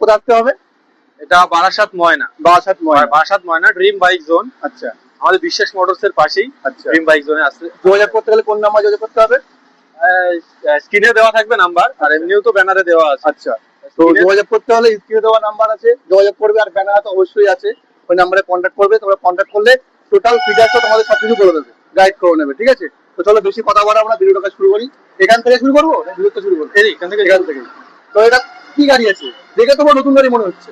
কোথায় আসতে হবে? এটা বারাসাত ময়না। বারাসাত ময়না ড্রিম বাইক জোন। আচ্ছা, আমাদের বিশ্বাস মোটরস এর পাশেই। আচ্ছা, ড্রিম বাইক জোনে আসতে যোগাযোগ করতে গেলে কোন নাম্বার যোগাযোগ করতে হবে? স্ক্রিনে দেওয়া থাকবে নাম্বার, আর এমনিও তো ব্যানারে দেওয়া আছে। আচ্ছা, তো যোগাযোগ করতে হলে স্ক্রিনে দেওয়া নাম্বার আছে, যোগাযোগ করবে। আর ব্যানার তো অবশ্যই আছে, ওই নাম্বারে কন্ট্যাক্ট করবে। তোমরা কন্ট্যাক্ট করলে টোটাল ফিচার্সটা তোমাদের সবকিছু করে দেবে, গাইড করে নেবে। ঠিক আছে, তো চলো বেশি কথা বলা, আমরা ভিডিওটা শুরু করি। এখান থেকে শুরু করবো না ভিডিওটা শুরু করবো? এখান থেকে। তো এটা কি গাড়ি আছে? দেখে তোমার নতুন গাড়ি মনে হচ্ছে।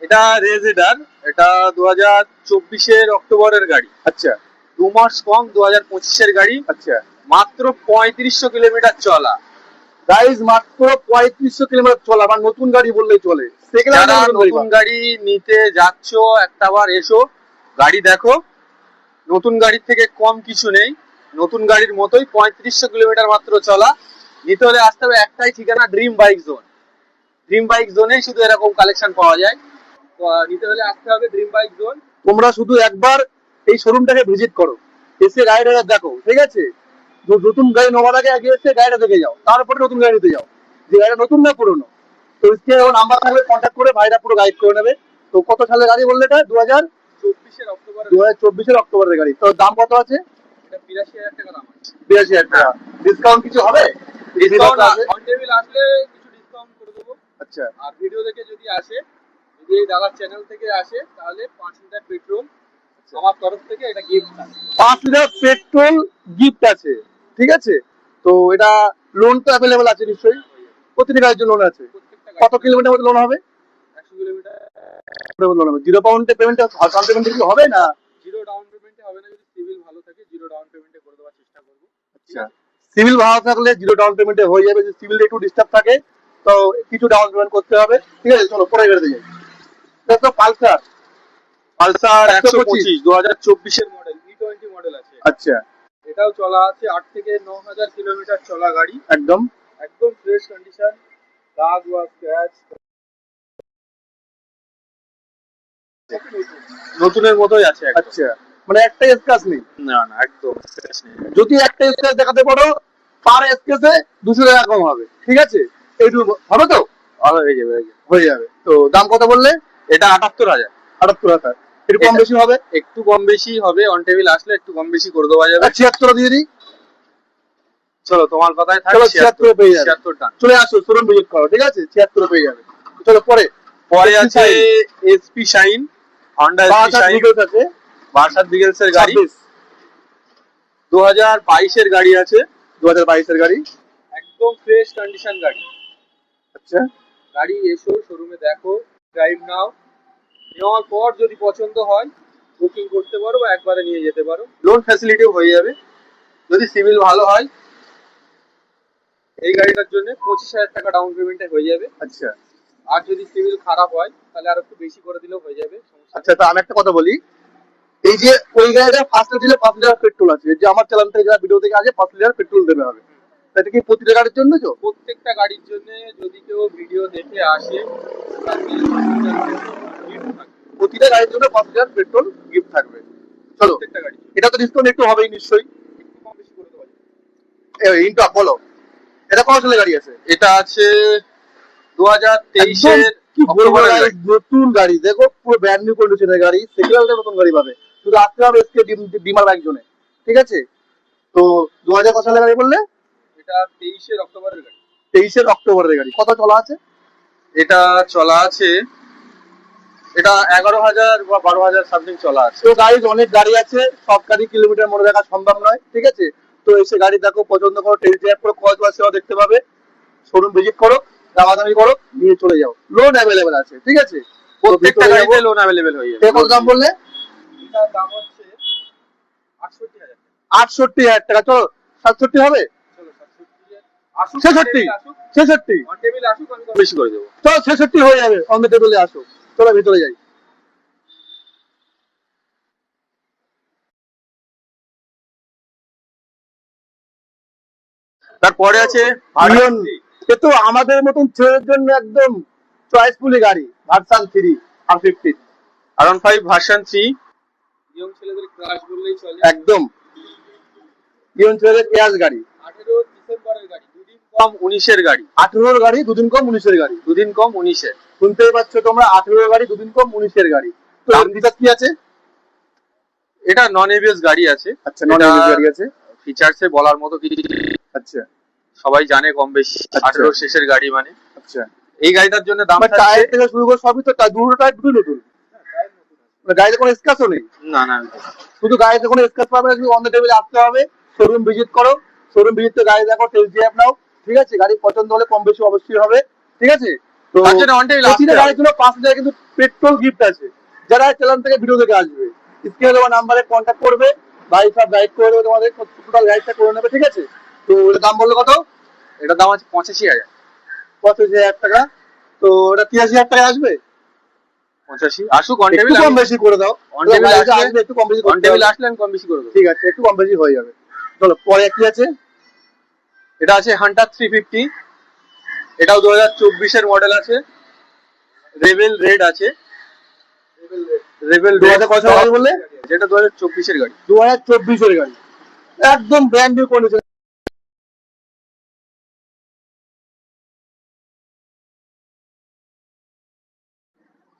এটা রেজেডার। এটা 2024 অক্টোবরের গাড়ি। আচ্ছা, 2 মাস কম 2025 গাড়ি। আচ্ছা, মাত্র 3500 কিলোমিটার চলা। গাইজ মাত্র 3500 কিলোমিটার চলা, আমার নতুন গাড়ি বললেই চলে। যারা নতুন গাড়ি নিতে যাচ্ছ, একটাবার এসো, গাড়ি দেখো। নতুন গাড়ির থেকে কম কিছু নেই, নতুন গাড়ির মতোই 3500 কিলোমিটার মাত্র চলা। নিতে হলে আসতে হবে একটাই ঠিকানা, dream bike zone. Dream bike জোনেই শুধু এরকম কালেকশন পাওয়া যায়। তো নিতে হলে আসতে হবে ড্রিম বাইক জোন। তোমরা শুধু একবার এই শোরুমটাকে ভিজিট করো, এসে গাড়িটা দেখো। ঠিক আছে, নতুন গাড়ি নেওয়ার আগে আগে এসে গাড়িটা দেখে যাও, তারপরে নতুন গাড়ি নিতে যাও, যে গাড়িটা নতুন না পুরোনো। তো নাম্বার থাকলে কন্ট্যাক্ট করে ভাইরা পুরো গাইড করে নেবে। তো কত সালের গাড়ি বললে? এটা 2024 অক্টোবরের গাড়ি। তো দাম কত আছে? এটা 82,000 টাকা দাম আছে। 82,000 টাকা। ডিসকাউন্ট কিছু হবে? ডিসকাউন্ট অন টেবিল আসলে কিছু ডিসকাউন্ট করে দেবো। আচ্ছা, আর ভিডিও দেখে যদি আসে, যদি এই দাদার চ্যানেল থেকে আসে, তাহলে 5 লিটার পেট্রোল আমার তরফ থেকে এটা গিফট আছে। 5 লিটার পেট্রোল গিফট আছে। ঠিক আছে, তো এটা লোন তো অ্যাভেলেবেল আছে নিশ্চয়ই? প্রতিটি গাড়ির জন্য লোন আছে। কত কিলোমিটার মধ্যে লোন হবে? 100 কিলোমিটার লোন হবে। 0 পাউন্ডে পেমেন্ট কি হবে না? জিরো ডাউন পেমেন্টে হবে না, যদি সিভিল ভালো থাকে জিরো ডাউন পেমেন্টে করে দেওয়ার চেষ্টা করব। আচ্ছা, সিভিল ভালো থাকলে 0 ডাউন পেমেন্টে হয়ে যাবে। যদি সিভিল একটু ডিস্টার্ব থাকে তো কিছু ডাউন পেমেন্ট করতে হবে। ঠিক আছে, চলো পরে বেরোতে যাই। এটা তো পালসার 125 2024 মডেল, E20 মডেল আছে। আচ্ছা, এটাও চলা আছে 8 থেকে 9000 কিলোমিটার চলা গাড়ি। একদম একদম ফ্রেশ কন্ডিশন, দাগ ওয়া স্ক্র্যাচ নতুনের মতোই আছে। আচ্ছা, মানে একটা স্ক্র্যাচ নেই? না না, একদম ফ্রেশ নেই। যদি একটা স্ক্র্যাচ দেখাতে পারো, পার স্ক্র্যাচে 200 টাকা কম হবে। ঠিক আছে, এইটুকু হবে তো? হয়ে যাবে। তো দাম কত বললে? এটা 78,000। 78,000। একটু কম বেশি হবে? একটু কম বেশি হবে, অন টেবিল আসলে একটু কম বেশি করে দেওয়া যাবে। 76 দিয়ে দিই। চলো তোমার কথাই থাক, 76 পেয়ে যাবে। 76 টাকা। চলে আসো, শোরুম ভিজিট করো। ঠিক আছে, 76 পেয়ে যাবে। চলো পরে আছে SP shine, Honda SP shine আছে। বারাসাত বিগেলস এর গাড়ি। 2022 এর গাড়ি আছে। 2022 এর গাড়ি, একদম ফ্রেশ কন্ডিশন গাড়ি। আচ্ছা, গাড়ি এসো, শোরুমে দেখো, ড্রাইভ নাও। নেওয়ার পর যদি পছন্দ হয় বুকিং করতে পারো বা একবারে নিয়ে যেতে পারো। লোন ফ্যাসিলিটিও হয়ে যাবে যদি সিভিল ভালো হয়। এই গাড়িটার জন্য 25,000 টাকা ডাউন পেমেন্টে হয়ে যাবে। আচ্ছা, আর যদি সিভিল খারাপ হয় তাহলে আর একটু বেশি করে দিলেও হয়ে যাবে। আচ্ছা। তো আমি একটা কথা বলি, এই যে ওই গাড়িটা ফার্স্টে দিলে 5 লিটার পেট্রোল আছে, যে আমার চালান থেকে যারা ভিডিও থেকে আছে 5 লিটার পেট্রোল দেবে হবে। এটা কি প্রতিটা গাড়ির জন্য? তো প্রত্যেকটা গাড়ির জন্য যদি কেউ ভিডিও দেখে আসে, প্রতিটা গাড়ির জন্য 5 লিটার পেট্রোল গিফট থাকবে। চলো, প্রত্যেকটা গাড়ি এটা তো ডিসকাউন্ট একটু হবেই নিশ্চয়ই। একটু কম বেশি করে দেওয়া যাবে। ইনটা বলো, এটা কত সালের গাড়ি আছে? এটা আছে 2023 এর অক্টোবরের গাড়ি। নতুন গাড়ি দেখো, পুরো ব্র্যান্ড নিউ কন্ডিশনের গাড়ি। সেকেন্ড নতুন গাড়ি পাবে, শুধু আসতে হবে এসকে ডিমার বাইক জোনে। ঠিক আছে, তো 2000 কত সালের গাড়ি বললে? এটা 23 এর অক্টোবরের গাড়ি। 23 অক্টোবরের গাড়ি। কত চলা আছে? এটা চলা আছে, এটা 11,000 বা 12,000 সামথিং চলা আছে। তো গাড়ি অনেক গাড়ি আছে, সব গাড়ি কিলোমিটার মনে রাখা সম্ভব নয়। ঠিক আছে, তো এসে গাড়ি দেখো, পছন্দ করো, টেস্ট ড্রাইভ করো, কত আছে দেখতে পাবে। শোরুম ভিজিট করো, দামাদামি করো, নিয়ে চলে যাও। লোন অ্যাভেলেবেল আছে। ঠিক আছে, প্রত্যেকটা গাড়িতে লোন अवेलेबल হয়ে যাবে। কত দাম বললে? এটার দাম হচ্ছে 68,000 টাকা। 68,000 টাকা। চলো 67 হবে? চলো 67 আসুক, 66 অন টেবিল আসুক, আমি বেশি করে দেবো। চলো 66 হয়ে যাবে, অন দ্য টেবিলে আসো। চলো ভিতরে যাই। তারপরে আছে আরিয়ন। এ তো আমাদের মতন ছেলের জন্য একদম চয়েসফুলি গাড়ি। Version 3 R15, R15 version 3। Young ছেলেদের ক্রাশ বললেই চলে। একদম ইয়ং ছেলেদের ক্রাশ গাড়ি। 18 ডিসেম্বরের গাড়ি, দুদিন কম 19 এর গাড়ি। 18 গাড়ি, দুদিন কম 19 গাড়ি। দুদিন কম 19 এর। শুনতেই পাচ্ছ তোমরা, 18 গাড়ি, দুদিন কম 19-এর গাড়ি। তো দাম ফিচার কি আছে? এটা নন এবিএস গাড়ি আছে। আচ্ছা, নন এবিএস গাড়ি আছে। ফিচার্সে বলার মতো কিছু আচ্ছা সবাই জানে কম বেশি, আচ্ছা। 18 শেষের গাড়ি মানে। আচ্ছা, এই গাড়িটার জন্য দাম আমার থাকছে টায়ার থেকে শুরু করে সবই তো দুটো টায়ার দুটোই নতুন, মানে গাড়িতে কোনো স্ক্র্যাচও নেই। না না শুধু গাড়িতে কোনো স্ক্র্যাচ পাবে না, শুধু অন দ্য টেবিলে আসতে হবে, শোরুম ভিজিট করো, শোরুম ভিজিট তো গাড়ি দেখো, টেস্ট ড্রাইভ নাও, ঠিক আছে? গাড়ি পছন্দ হলে কম বেশি অবশ্যই হবে, ঠিক আছে? তো তার জন্য on time আসতে প্রতিটা হবে। গাড়ির জন্য 5,000 কিন্তু পেট্রোল গিফট আছে। যারা চ্যানেল থেকে ভিডিও দেখে আসবে, স্ক্রিনে দেওয়া নাম্বারে কন্ট্যাক্ট করবে, ভাই সব গাইড করে দেবে, তোমাদের টোটাল গাইডটা করে নেবে, ঠিক আছে? তো এটার দাম বললো কত? এটার দাম আছে 85,000। 85,000 টাকা। তো এটা 83,000 টাকা আসবে। 85 আসুক অন একটু টেবিল, কম বেশি করে দাও, on table গাড়িটা আসলে- আসবে, একটু কম বেশি অন করতে টেবিল হবে। আসলে আমি কম বেশি করে দেবো। ঠিক আছে, একটু কম বেশি হয়ে যাবে। চলো পরে কি আছে? এটা আছে হান্টার 350, এটাও 2024-এর মডেল আছে। রেবেল রেড আছে, রেবেল 2000 কত গাড়ি বললে? যেটা 2024-এর গাড়ি। 2024-এর গাড়ি, একদম ব্র্যান্ড নিউ কন্ডিশন।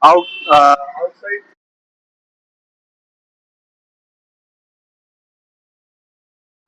আউটসাইড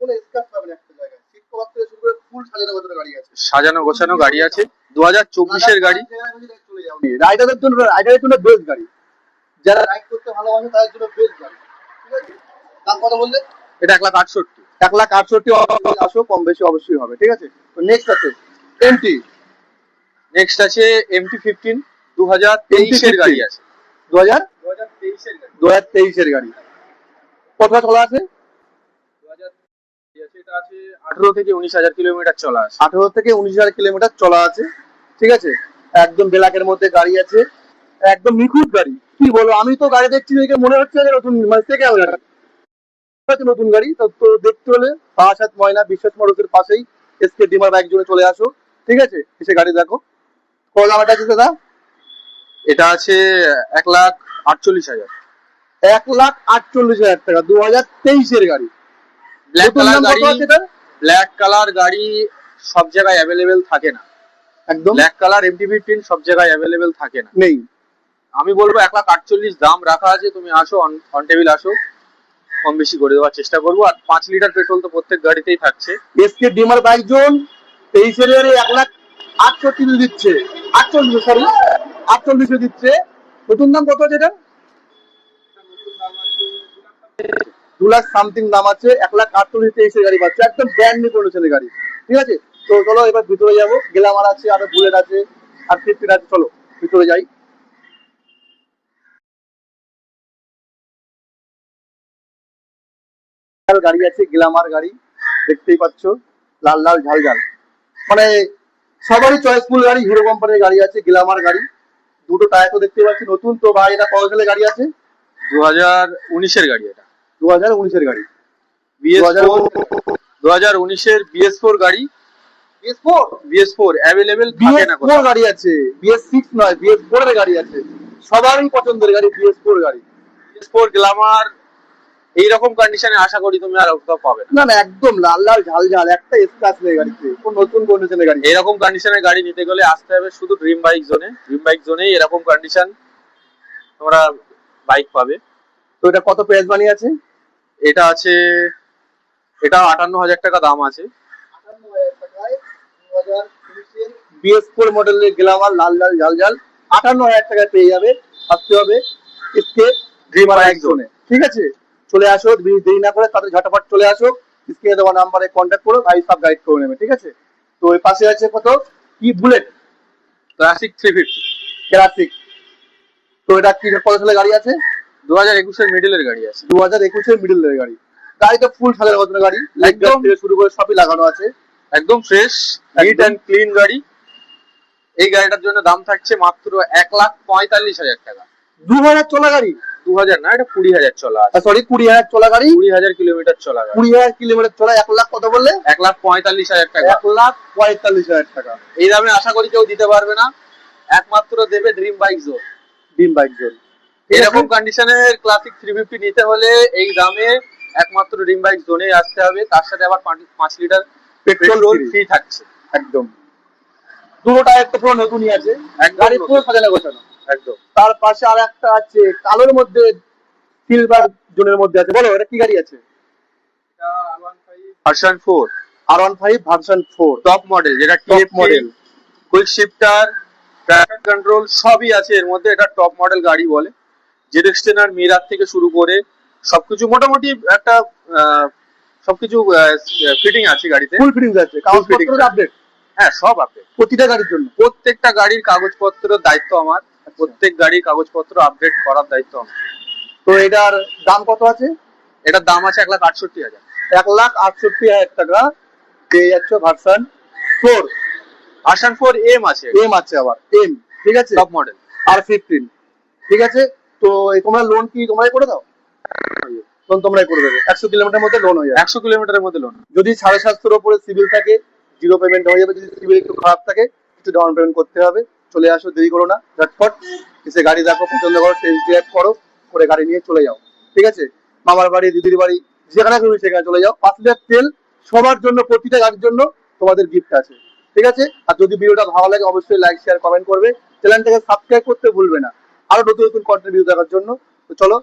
কোনো স্ক্র্যাচ পাবে না একটা জায়গায়, সিট কভার থেকে শুরু করে ফুল সাজানো গোছানো গাড়ি আছে। সাজানো গোছানো গাড়ি আছে, 2024-এর গাড়ি। রাইডারদের জন্য বেস্ট গাড়ি, যারা রাইড করতে ভালোবাসে তাদের জন্য বেস্ট গাড়ি, ঠিক আছে? দাম কত বললে? এটা 1,68,000। 1,68,000 আসো, কম বেশি অবশ্যই হবে, ঠিক আছে? তো নেক্সট আছে এমটি। নেক্সট আছে MT-15, 2023-এর গাড়ি আছে। 2023-এর গাড়ি। কত চলা আছে? 2023 এটা আছে 18 থেকে 19,000 কিলোমিটার চলা আছে। 18 থেকে 19,000 কিলোমিটার চলা আছে, ঠিক আছে? একদম ব্ল্যাকের মধ্যে গাড়ি আছে, একদম নিখুঁত গাড়ি। কি বলো, আমি তো গাড়ি দেখছি দেখে মনে হচ্ছে যে নতুন, মানে সেকেন্ড গাড়ি, নতুন গাড়ি। তো তো দেখতে হলে বারাসাত ময়না বিশ্বাস মোটরসের পাশেই এসকে ডিমার বাইক জোনে চলে আসো, ঠিক আছে? এসে গাড়ি দেখো। কত দাম এটা আছে দাদা? এটা আছে 1,48,000। 1,48,000 টাকা, 2023-এর গাড়ি। ব্ল্যাক নতুন কালার দাম কত গাড়ি, আছে এটার? ব্ল্যাক কালার গাড়ি সব জায়গায় অ্যাভেলেবেল থাকে না। একদম ব্ল্যাক কালার MT-15 সব জায়গায় অ্যাভেলেবেল থাকে না। নেই। আমি বলবো 1,48,000 দাম রাখা আছে, তুমি আসো অন টেবিল আসো, কম বেশি করে দেওয়ার চেষ্টা করবো। আর 5 লিটার পেট্রোল তো প্রত্যেক গাড়িতেই থাকছে। এসকে ডিমার বাইক জোন 23-এর গাড়ি 1,68,000 দিচ্ছে, 48 দিচ্ছে। নতুন দাম কত আছে এটা? 2 লাখ সামথিং দাম আছে। 1,48,000 23-এর গাড়ি পাচ্ছে, একদম ব্র্যান্ড নিউ কন্ডিশনের গাড়ি, ঠিক আছে? তো চলো এবার ভিতরে যাবো। গ্ল্যামার আছে, আরো বুলেট আছে, আর 15 আছে। চলো ভিতরে যাই। গাড়ি আছে, গ্ল্যামার গাড়ি, দেখতেই পাচ্ছ, লাল লাল ঝাল ঝাল, মানে সবারই চয়েসফুল গাড়ি। হিরো কোম্পানির গাড়ি আছে, গ্ল্যামার গাড়ি। দুটো টায়ার তো দেখতে পাচ্ছি নতুন। তো ভাই এটা কত সালের গাড়ি আছে? 2019-এর গাড়ি এটা। 2019-এর গাড়ি। BS4, 2019-এর BS4 গাড়ি। BS4 অ্যাভেলেবেল থাকে না BS4 কোথাও। গাড়ি আছে, BS6 নয়, BS4 এর গাড়ি আছে। সবারই পছন্দের গাড়ি BS4 গাড়ি। BS4 গ্ল্যামার এইরকম কন্ডিশনে আশা করি তুমি আর কোথাও পাবে না। না না, একদম লাল লাল ঝাল ঝাল, একটা স্ক্র্যাচ নেই গাড়িতে, কোন নতুন কন্ডিশনের গাড়ি। এরকম কন্ডিশনের গাড়ি নিতে গেলে আসতে হবে শুধু ড্রিম বাইক জোনে। ড্রিম বাইক জোনেই এরকম কন্ডিশন তোমরা বাইক পাবে। তো এটা কত প্রাইস বানিয়ে আছে? এটা আছে, এটা 58,000 টাকা দাম আছে। 58,000 টাকায় 2019-এর BS4 মডেলের গ্ল্যামার লাল লাল ঝাল ঝাল 58,000 টাকায় পেয়ে যাবে। আসতে হবে এসকে ড্রিমার বাইক জোনে, ঠিক আছে? চলে আসো, দেরি না করে তাদের ঝটাপট চলে আসো। স্ক্রিনে দেওয়া নাম্বারে কন্ট্যাক্ট করো, ভাই সব গাইড করে নেবে, ঠিক আছে? তো ওই পাশে আছে কত কি বুলেট ক্লাসিক 350, ক্লাসিক। তো এটা কি কত সালের গাড়ি আছে? 2021-এর মিডলের গাড়ি আছে। 2021-এর মিডলের গাড়ি। গাড়ি তো ফুল সাজানো গোছানো গাড়ি, একদম থেকে শুরু করে সবই লাগানো আছে, একদম ফ্রেশ, নিট অ্যান্ড ক্লিন গাড়ি। এই গাড়িটার জন্য দাম থাকছে মাত্র 1,45,000 টাকা। 2000 চলা গাড়ি। 2000 না, এটা 20,000 চলা আছে। সরি, 20,000 চলা গাড়ি, 20,000 কিলোমিটার চলা গাড়ি। 20,000 কিলোমিটার চলা। 1 লাখ কত বললে? 1,45,000 টাকা। 1,45,000 টাকা। এই দামে আশা করি কেউ দিতে পারবে না, একমাত্র দেবে ড্রিম বাইক জোন। ডিম বাইক জোন। এরকম কন্ডিশনের ক্লাসিক 350 নিতে হলে এই দামে একমাত্র ড্রিম বাইক জোনে আসতে হবে। তার সাথে আবার 5 লিটার পেট্রোল free। ফ্রি থাকছে। একদম। দুটো টায়ার তো পুরো নতুনই আছে, একদম গাড়ি পুরো নতুন। সাজানো গোছানো। একদম। তার পাশে আর একটা আছে কালোর মধ্যে, সিলভার জোনের মধ্যে আছে। বলো এটা কি গাড়ি আছে? Version 4 R15 version 4 top model, যেটা top TFT model. Quick shifter traction control সবই আছে এর মধ্যে। এটা টপ মডেল গাড়ি বলে। জেড এক্সটেনার মিরার থেকে শুরু করে সবকিছু মোটামুটি একটা সবকিছু ফিটিং আছে গাড়িতে। ফুল ফিটিংস আছে, fitting কাগজপত্র আপডেট হ্যাঁ, সব আপডেট। প্রতিটা গাড়ির জন্য। প্রত্যেকটা গাড়ির কাগজপত্রের দায়িত্ব আমার, প্রত্যেক গাড়ির কাগজপত্র আপডেট করার দায়িত্ব আমার। তো এটার দাম কত আছে? এটার দাম আছে 1,68,000। 1,68,000 টাকা পেয়ে যাচ্ছ ভার্সন 4। ভার্সন 4 এম আছে, এম আছে আবার, এম, ঠিক আছে, টপ মডেল। R15, ঠিক আছে। তো তোমরা লোন কি তোমরাই করে দাও? লোন তোমরাই করে দেবে, 100 কিলোমিটার মধ্যে লোন হয়ে যাবে। 100 কিলোমিটারের মধ্যে লোন। যদি 750 উপরে সিভিল থাকে জিরো পেমেন্ট হয়ে যাবে। যদি সিভিল একটু খারাপ থাকে একটু ডাউন পেমেন্ট করতে হবে। চলে আসো, দেরি করো না, ঝটপট এসে গাড়ি দেখো, পছন্দ করো, টেস্ট ড্রাইভ করো, করে গাড়ি নিয়ে চলে যাও, ঠিক আছে। মামার বাড়ি, দিদির বাড়ি, যেখানে তুমি সেখানে চলে যাও। 5 লিটার তেল সবার জন্য, প্রতিটা গাড়ির জন্য তোমাদের গিফট আছে, ঠিক আছে। আর যদি ভিডিওটা ভালো লাগে অবশ্যই লাইক শেয়ার কমেন্ট করবে, চ্যানেলটাকে সাবস্ক্রাইব করতে ভুলবে না আরো নতুন নতুন কন্টেন্ট ভিডিও দেখার জন্য। তো চলো